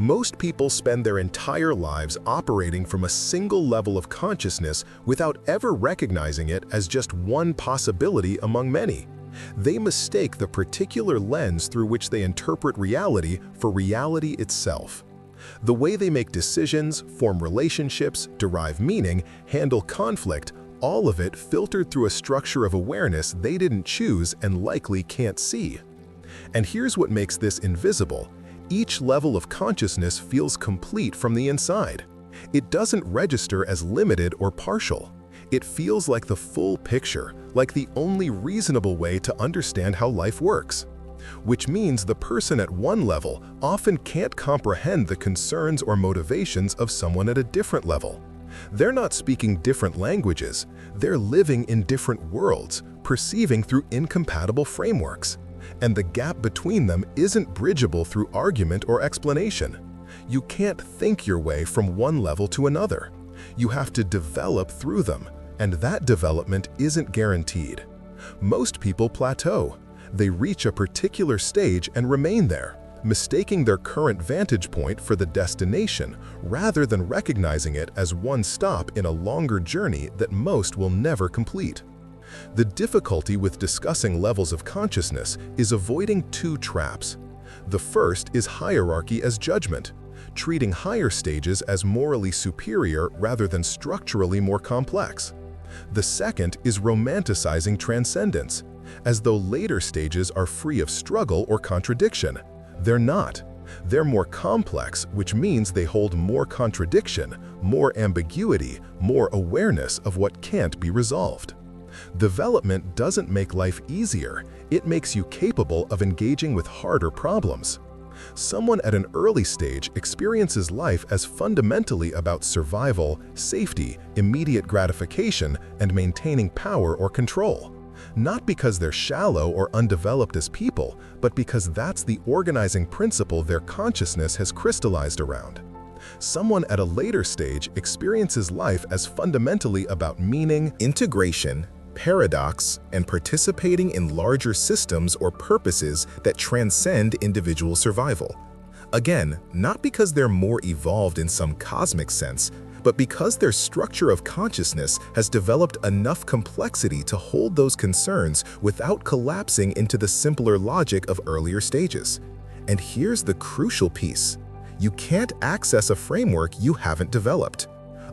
Most people spend their entire lives operating from a single level of consciousness without ever recognizing it as just one possibility among many. They mistake the particular lens through which they interpret reality for reality itself. The way they make decisions, form relationships, derive meaning, handle conflict, all of it filtered through a structure of awareness they didn't choose and likely can't see. And here's what makes this invisible. Each level of consciousness feels complete from the inside. It doesn't register as limited or partial. It feels like the full picture, like the only reasonable way to understand how life works. Which means the person at one level often can't comprehend the concerns or motivations of someone at a different level. They're not speaking different languages, they're living in different worlds, perceiving through incompatible frameworks. And the gap between them isn't bridgeable through argument or explanation. You can't think your way from one level to another. You have to develop through them, and that development isn't guaranteed. Most people plateau. They reach a particular stage and remain there, mistaking their current vantage point for the destination rather than recognizing it as one stop in a longer journey that most will never complete. The difficulty with discussing levels of consciousness is avoiding two traps. The first is hierarchy as judgment, treating higher stages as morally superior rather than structurally more complex. The second is romanticizing transcendence, as though later stages are free of struggle or contradiction. They're not. They're more complex, which means they hold more contradiction, more ambiguity, more awareness of what can't be resolved. Development doesn't make life easier, it makes you capable of engaging with harder problems. Someone at an early stage experiences life as fundamentally about survival, safety, immediate gratification, and maintaining power or control. Not because they're shallow or undeveloped as people, but because that's the organizing principle their consciousness has crystallized around. Someone at a later stage experiences life as fundamentally about meaning, integration, paradox, and participating in larger systems or purposes that transcend individual survival. Again, not because they're more evolved in some cosmic sense, but because their structure of consciousness has developed enough complexity to hold those concerns without collapsing into the simpler logic of earlier stages. And here's the crucial piece. You can't access a framework you haven't developed.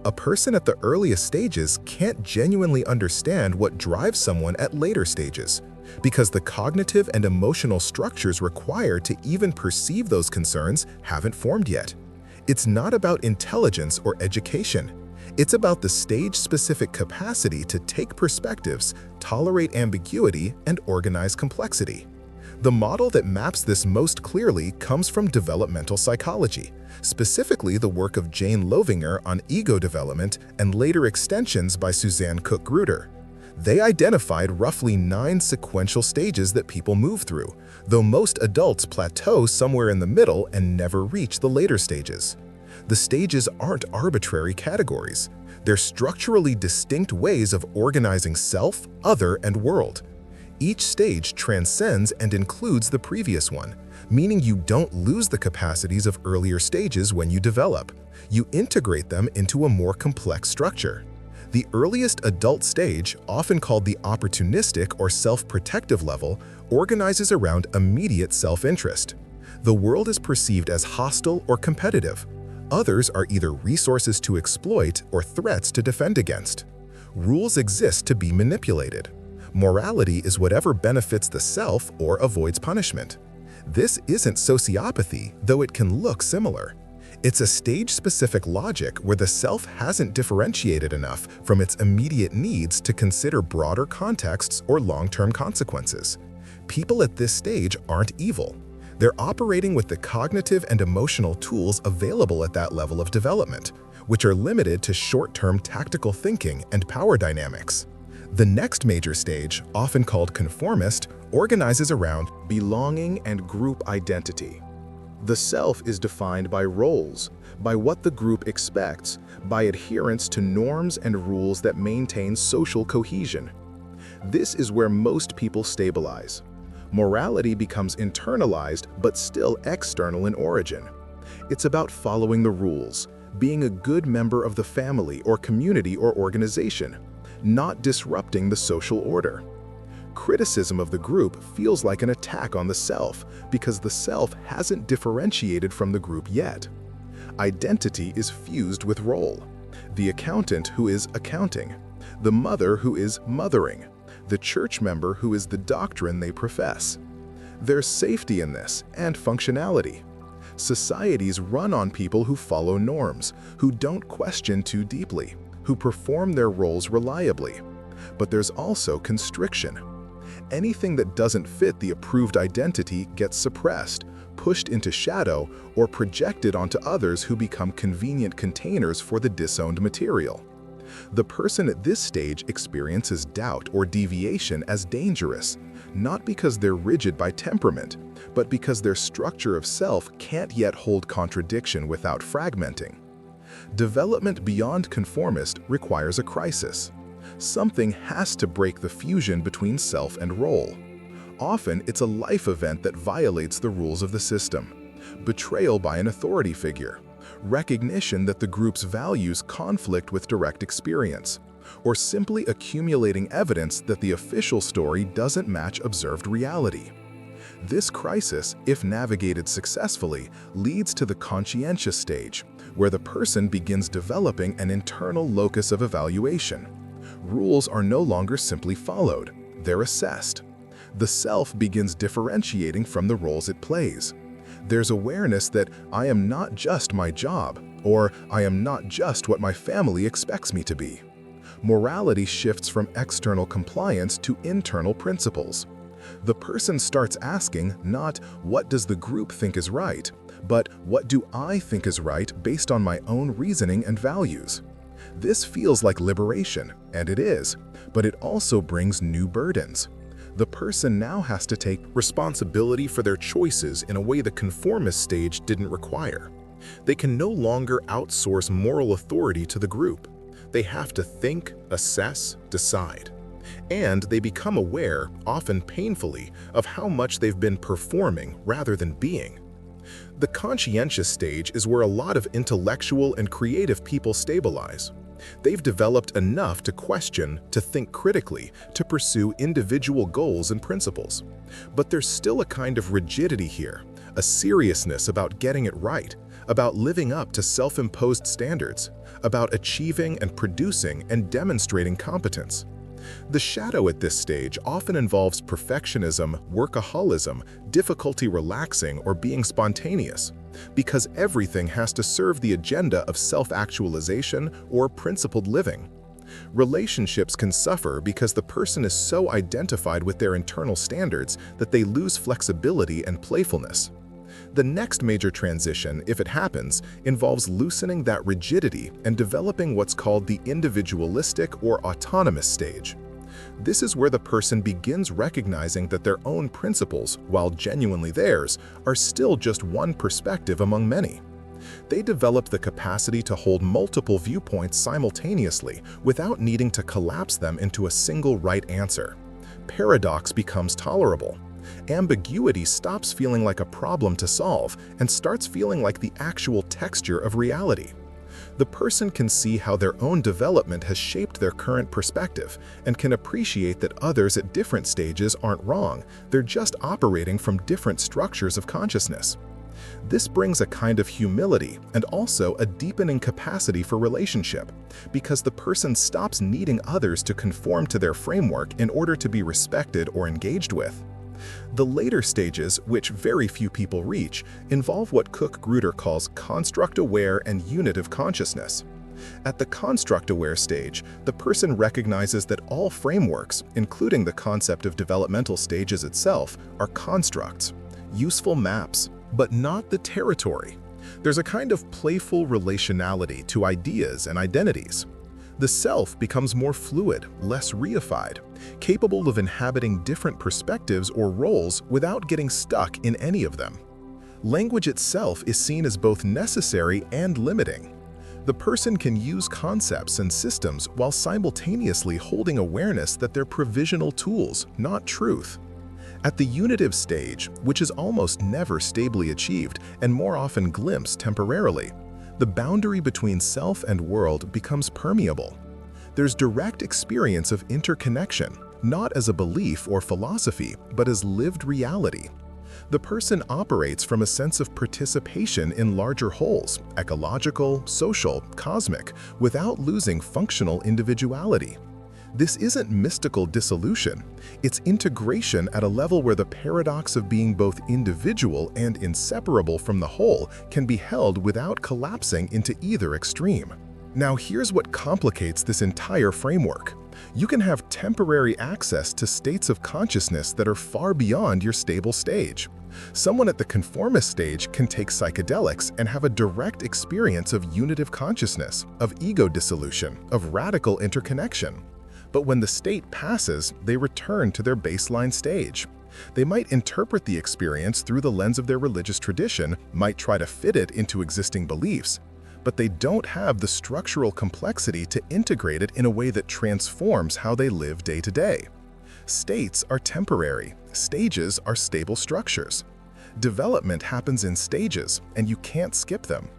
A person at the earliest stages can't genuinely understand what drives someone at later stages, because the cognitive and emotional structures required to even perceive those concerns haven't formed yet. It's not about intelligence or education. It's about the stage-specific capacity to take perspectives, tolerate ambiguity, and organize complexity. The model that maps this most clearly comes from developmental psychology, specifically the work of Jane Loevinger on ego development and later extensions by Suzanne Cook-Gruder. They identified roughly 9 sequential stages that people move through, though most adults plateau somewhere in the middle and never reach the later stages. The stages aren't arbitrary categories. They're structurally distinct ways of organizing self, other, and world. Each stage transcends and includes the previous one, meaning you don't lose the capacities of earlier stages when you develop. You integrate them into a more complex structure. The earliest adult stage, often called the opportunistic or self-protective level, organizes around immediate self-interest. The world is perceived as hostile or competitive. Others are either resources to exploit or threats to defend against. Rules exist to be manipulated. Morality is whatever benefits the self or avoids punishment. This isn't sociopathy, though it can look similar. It's a stage-specific logic where the self hasn't differentiated enough from its immediate needs to consider broader contexts or long-term consequences. People at this stage aren't evil. They're operating with the cognitive and emotional tools available at that level of development, which are limited to short-term tactical thinking and power dynamics. The next major stage, often called conformist, organizes around belonging and group identity. The self is defined by roles, by what the group expects, by adherence to norms and rules that maintain social cohesion. This is where most people stabilize. Morality becomes internalized but still external in origin. It's about following the rules, being a good member of the family or community or organization, not disrupting the social order. Criticism of the group feels like an attack on the self because the self hasn't differentiated from the group yet. Identity is fused with role. The accountant who is accounting, the mother who is mothering, the church member who is the doctrine they profess. There's safety in this and functionality. Societies run on people who follow norms, who don't question too deeply, who perform their roles reliably. But there's also constriction. Anything that doesn't fit the approved identity gets suppressed, pushed into shadow, or projected onto others who become convenient containers for the disowned material. The person at this stage experiences doubt or deviation as dangerous, not because they're rigid by temperament, but because their structure of self can't yet hold contradiction without fragmenting. Development beyond conformist requires a crisis. Something has to break the fusion between self and role. Often, it's a life event that violates the rules of the system. Betrayal by an authority figure, recognition that the group's values conflict with direct experience, or simply accumulating evidence that the official story doesn't match observed reality. This crisis, if navigated successfully, leads to the conscientious stage, where the person begins developing an internal locus of evaluation. Rules are no longer simply followed, they're assessed. The self begins differentiating from the roles it plays. There's awareness that I am not just my job, or I am not just what my family expects me to be. Morality shifts from external compliance to internal principles. The person starts asking not what does the group think is right, but what do I think is right based on my own reasoning and values. This feels like liberation, and it is, but it also brings new burdens. The person now has to take responsibility for their choices in a way the conformist stage didn't require. They can no longer outsource moral authority to the group. They have to think, assess, decide. And they become aware, often painfully, of how much they've been performing rather than being. The conscientious stage is where a lot of intellectual and creative people stabilize. They've developed enough to question, to think critically, to pursue individual goals and principles. But there's still a kind of rigidity here, a seriousness about getting it right, about living up to self-imposed standards, about achieving and producing and demonstrating competence. The shadow at this stage often involves perfectionism, workaholism, difficulty relaxing, or being spontaneous, because everything has to serve the agenda of self-actualization or principled living. Relationships can suffer because the person is so identified with their internal standards that they lose flexibility and playfulness. The next major transition, if it happens, involves loosening that rigidity and developing what's called the individualistic or autonomous stage. This is where the person begins recognizing that their own principles, while genuinely theirs, are still just one perspective among many. They develop the capacity to hold multiple viewpoints simultaneously without needing to collapse them into a single right answer. Paradox becomes tolerable. Ambiguity stops feeling like a problem to solve and starts feeling like the actual texture of reality. The person can see how their own development has shaped their current perspective and can appreciate that others at different stages aren't wrong, they're just operating from different structures of consciousness. This brings a kind of humility and also a deepening capacity for relationship, because the person stops needing others to conform to their framework in order to be respected or engaged with. The later stages, which very few people reach, involve what Cook-Gruder calls construct-aware and unitive consciousness. At the construct-aware stage, the person recognizes that all frameworks, including the concept of developmental stages itself, are constructs, useful maps, but not the territory. There's a kind of playful relationality to ideas and identities. The self becomes more fluid, less reified, capable of inhabiting different perspectives or roles without getting stuck in any of them. Language itself is seen as both necessary and limiting. The person can use concepts and systems while simultaneously holding awareness that they're provisional tools, not truth. At the unitive stage, which is almost never stably achieved and more often glimpsed temporarily, the boundary between self and world becomes permeable. There's direct experience of interconnection, not as a belief or philosophy, but as lived reality. The person operates from a sense of participation in larger wholes, ecological, social, cosmic, without losing functional individuality. This isn't mystical dissolution, it's integration at a level where the paradox of being both individual and inseparable from the whole can be held without collapsing into either extreme. Now here's what complicates this entire framework. You can have temporary access to states of consciousness that are far beyond your stable stage. Someone at the conformist stage can take psychedelics and have a direct experience of unitive consciousness, of ego dissolution, of radical interconnection. But when the state passes, they return to their baseline stage. They might interpret the experience through the lens of their religious tradition, might try to fit it into existing beliefs, but they don't have the structural complexity to integrate it in a way that transforms how they live day to day. States are temporary, stages are stable structures. Development happens in stages, and you can't skip them.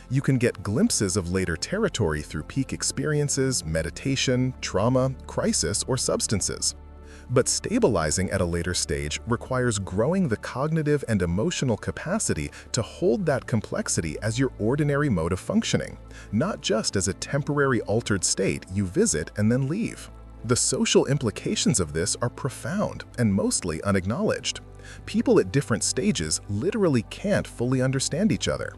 You can get glimpses of later territory through peak experiences, meditation, trauma, crisis, or substances. But stabilizing at a later stage requires growing the cognitive and emotional capacity to hold that complexity as your ordinary mode of functioning, not just as a temporary altered state you visit and then leave. The social implications of this are profound and mostly unacknowledged. People at different stages literally can't fully understand each other.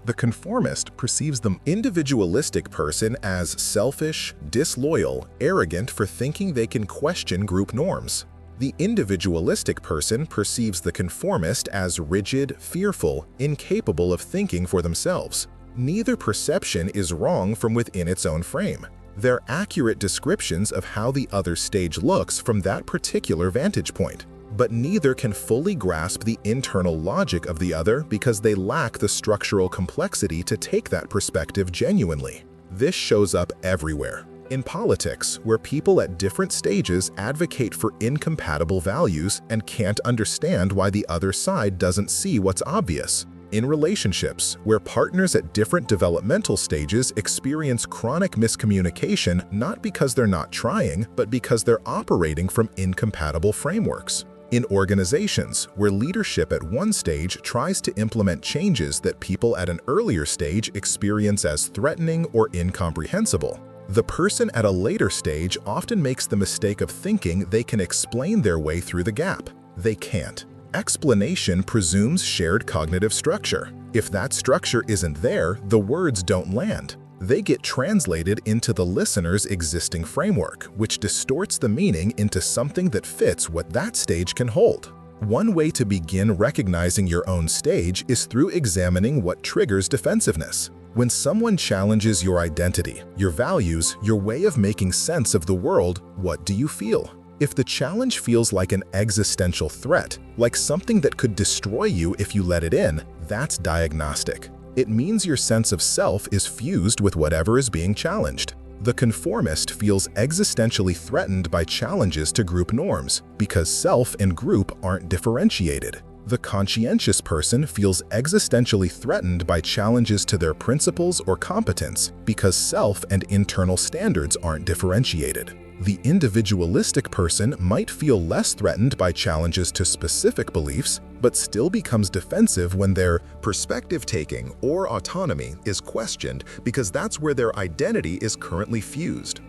The conformist perceives the individualistic person as selfish, disloyal, arrogant for thinking they can question group norms. The individualistic person perceives the conformist as rigid, fearful, incapable of thinking for themselves. Neither perception is wrong from within its own frame. They're accurate descriptions of how the other stage looks from that particular vantage point. But neither can fully grasp the internal logic of the other because they lack the structural complexity to take that perspective genuinely. This shows up everywhere. In politics, where people at different stages advocate for incompatible values and can't understand why the other side doesn't see what's obvious. In relationships, where partners at different developmental stages experience chronic miscommunication not because they're not trying, but because they're operating from incompatible frameworks. In organizations, where leadership at one stage tries to implement changes that people at an earlier stage experience as threatening or incomprehensible, the person at a later stage often makes the mistake of thinking they can explain their way through the gap. They can't. Explanation presumes shared cognitive structure. If that structure isn't there, the words don't land. They get translated into the listener's existing framework, which distorts the meaning into something that fits what that stage can hold. One way to begin recognizing your own stage is through examining what triggers defensiveness. When someone challenges your identity, your values, your way of making sense of the world, what do you feel? If the challenge feels like an existential threat, like something that could destroy you if you let it in, that's diagnostic. It means your sense of self is fused with whatever is being challenged. The conformist feels existentially threatened by challenges to group norms because self and group aren't differentiated. The conscientious person feels existentially threatened by challenges to their principles or competence because self and internal standards aren't differentiated. The individualistic person might feel less threatened by challenges to specific beliefs, but still becomes defensive when their perspective-taking or autonomy is questioned because that's where their identity is currently fused.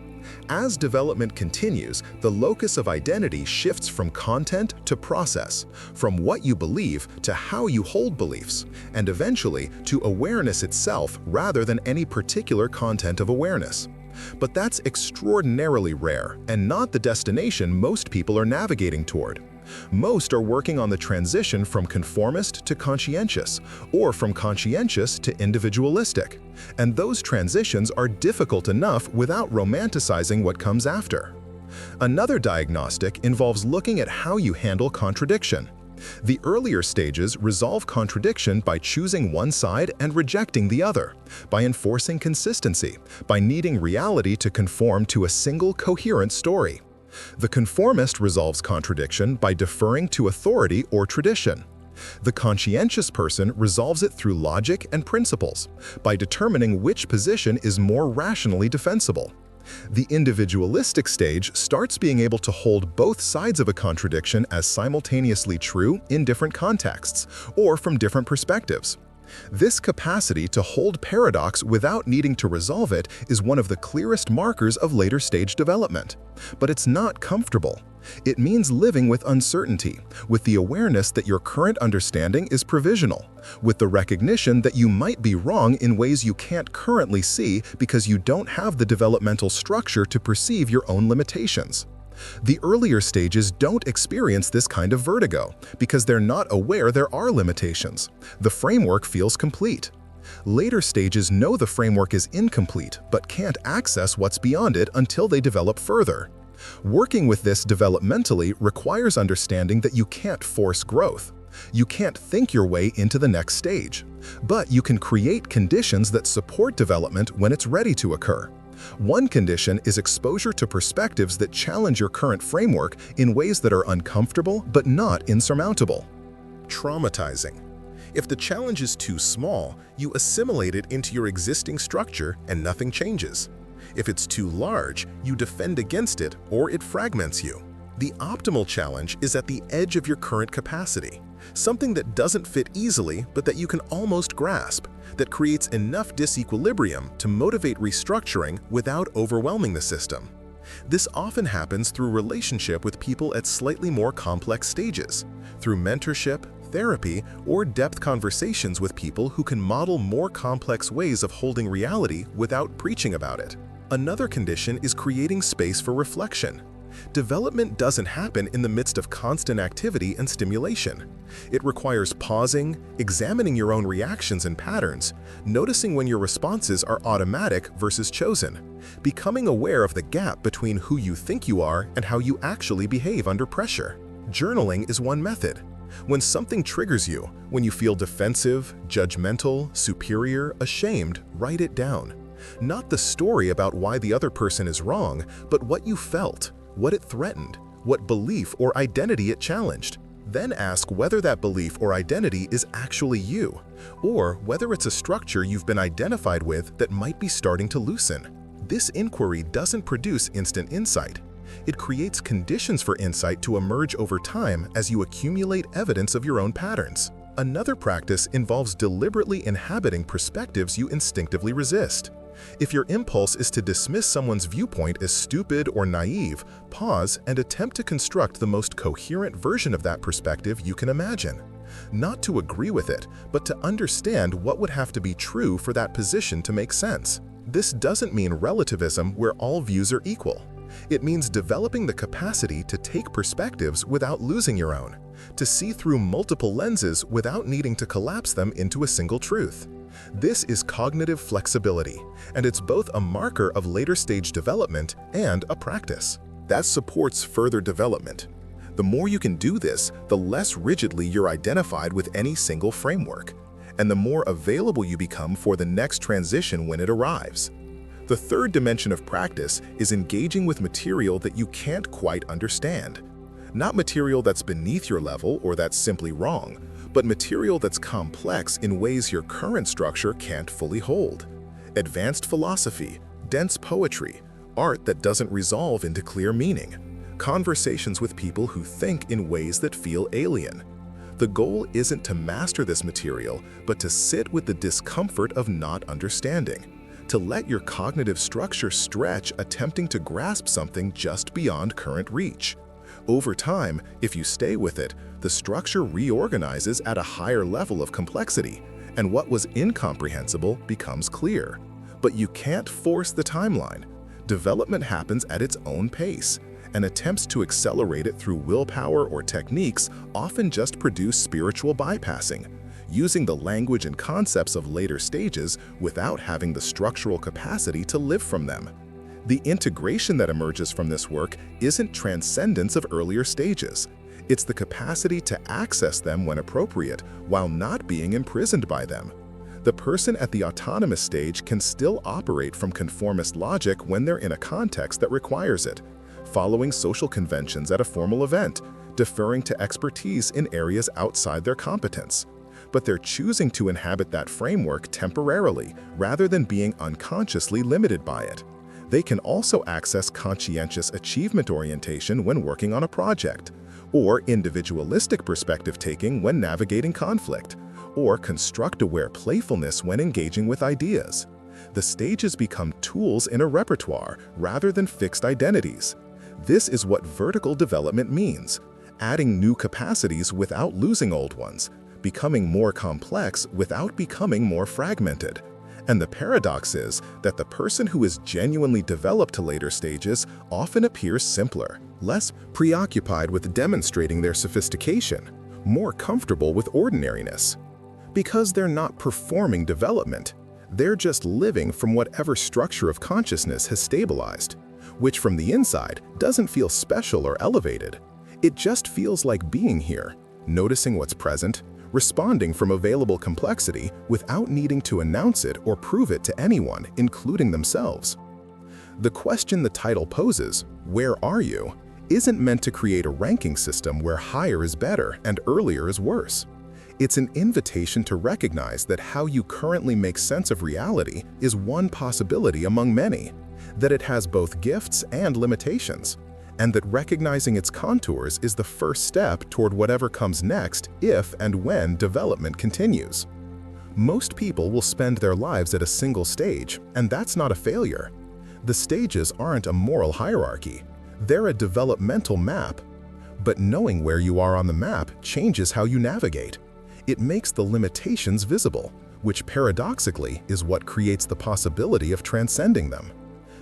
As development continues, the locus of identity shifts from content to process, from what you believe to how you hold beliefs, and eventually to awareness itself rather than any particular content of awareness. But that's extraordinarily rare and not the destination most people are navigating toward. Most are working on the transition from conformist to conscientious, or from conscientious to individualistic. And those transitions are difficult enough without romanticizing what comes after. Another diagnostic involves looking at how you handle contradiction. The earlier stages resolve contradiction by choosing one side and rejecting the other, by enforcing consistency, by needing reality to conform to a single coherent story. The conformist resolves contradiction by deferring to authority or tradition. The conscientious person resolves it through logic and principles, by determining which position is more rationally defensible. The individualistic stage starts being able to hold both sides of a contradiction as simultaneously true in different contexts, or from different perspectives. This capacity to hold paradox without needing to resolve it is one of the clearest markers of later stage development. But it's not comfortable. It means living with uncertainty, with the awareness that your current understanding is provisional, with the recognition that you might be wrong in ways you can't currently see because you don't have the developmental structure to perceive your own limitations. The earlier stages don't experience this kind of vertigo because they're not aware there are limitations. The framework feels complete. Later stages know the framework is incomplete but can't access what's beyond it until they develop further. Working with this developmentally requires understanding that you can't force growth. You can't think your way into the next stage, but you can create conditions that support development when it's ready to occur. One condition is exposure to perspectives that challenge your current framework in ways that are uncomfortable but not insurmountable. Traumatizing. If the challenge is too small, you assimilate it into your existing structure and nothing changes. If it's too large, you defend against it or it fragments you. The optimal challenge is at the edge of your current capacity, something that doesn't fit easily but that you can almost grasp, that creates enough disequilibrium to motivate restructuring without overwhelming the system. This often happens through relationship with people at slightly more complex stages, through mentorship, therapy, or depth conversations with people who can model more complex ways of holding reality without preaching about it. Another condition is creating space for reflection. Development doesn't happen in the midst of constant activity and stimulation. It requires pausing, examining your own reactions and patterns, noticing when your responses are automatic versus chosen, becoming aware of the gap between who you think you are and how you actually behave under pressure. Journaling is one method. When something triggers you, when you feel defensive, judgmental, superior, ashamed, write it down. Not the story about why the other person is wrong, but what you felt, what it threatened, what belief or identity it challenged. Then ask whether that belief or identity is actually you, or whether it's a structure you've been identified with that might be starting to loosen. This inquiry doesn't produce instant insight. It creates conditions for insight to emerge over time as you accumulate evidence of your own patterns. Another practice involves deliberately inhabiting perspectives you instinctively resist. If your impulse is to dismiss someone's viewpoint as stupid or naive, pause and attempt to construct the most coherent version of that perspective you can imagine. Not to agree with it, but to understand what would have to be true for that position to make sense. This doesn't mean relativism where all views are equal. It means developing the capacity to take perspectives without losing your own, to see through multiple lenses without needing to collapse them into a single truth. This is cognitive flexibility, and it's both a marker of later stage development and a practice that supports further development. The more you can do this, the less rigidly you're identified with any single framework, and the more available you become for the next transition when it arrives. The third dimension of practice is engaging with material that you can't quite understand. Not material that's beneath your level or that's simply wrong, but material that's complex in ways your current structure can't fully hold. Advanced philosophy, dense poetry, art that doesn't resolve into clear meaning, conversations with people who think in ways that feel alien. The goal isn't to master this material, but to sit with the discomfort of not understanding, to let your cognitive structure stretch attempting to grasp something just beyond current reach. Over time, if you stay with it, the structure reorganizes at a higher level of complexity, and what was incomprehensible becomes clear. But you can't force the timeline. Development happens at its own pace, and attempts to accelerate it through willpower or techniques often just produce spiritual bypassing, using the language and concepts of later stages without having the structural capacity to live from them. The integration that emerges from this work isn't transcendence of earlier stages. It's the capacity to access them when appropriate, while not being imprisoned by them. The person at the autonomous stage can still operate from conformist logic when they're in a context that requires it, following social conventions at a formal event, deferring to expertise in areas outside their competence. But they're choosing to inhabit that framework temporarily rather than being unconsciously limited by it. They can also access conscientious achievement orientation when working on a project, or individualistic perspective-taking when navigating conflict, or construct-aware playfulness when engaging with ideas. The stages become tools in a repertoire rather than fixed identities. This is what vertical development means: adding new capacities without losing old ones, becoming more complex without becoming more fragmented. And the paradox is that the person who is genuinely developed to later stages often appears simpler, less preoccupied with demonstrating their sophistication, more comfortable with ordinariness. Because they're not performing development, they're just living from whatever structure of consciousness has stabilized, which from the inside doesn't feel special or elevated. It just feels like being here, noticing what's present, responding from available complexity without needing to announce it or prove it to anyone, including themselves. The question the title poses, "Where are you?" isn't meant to create a ranking system where higher is better and earlier is worse. It's an invitation to recognize that how you currently make sense of reality is one possibility among many, that it has both gifts and limitations, and that recognizing its contours is the first step toward whatever comes next if and when development continues. Most people will spend their lives at a single stage, and that's not a failure. The stages aren't a moral hierarchy, they're a developmental map. But knowing where you are on the map changes how you navigate. It makes the limitations visible, which paradoxically is what creates the possibility of transcending them.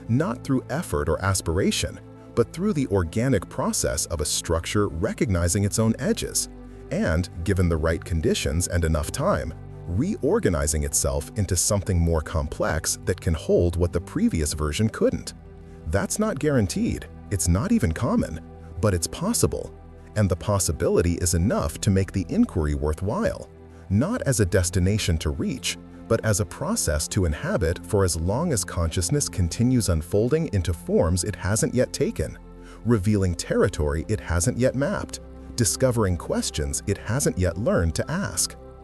Not through effort or aspiration, but through the organic process of a structure recognizing its own edges, and, given the right conditions and enough time, reorganizing itself into something more complex that can hold what the previous version couldn't. That's not guaranteed, it's not even common, but it's possible, and the possibility is enough to make the inquiry worthwhile, not as a destination to reach, but as a process to inhabit for as long as consciousness continues unfolding into forms it hasn't yet taken, revealing territory it hasn't yet mapped, discovering questions it hasn't yet learned to ask.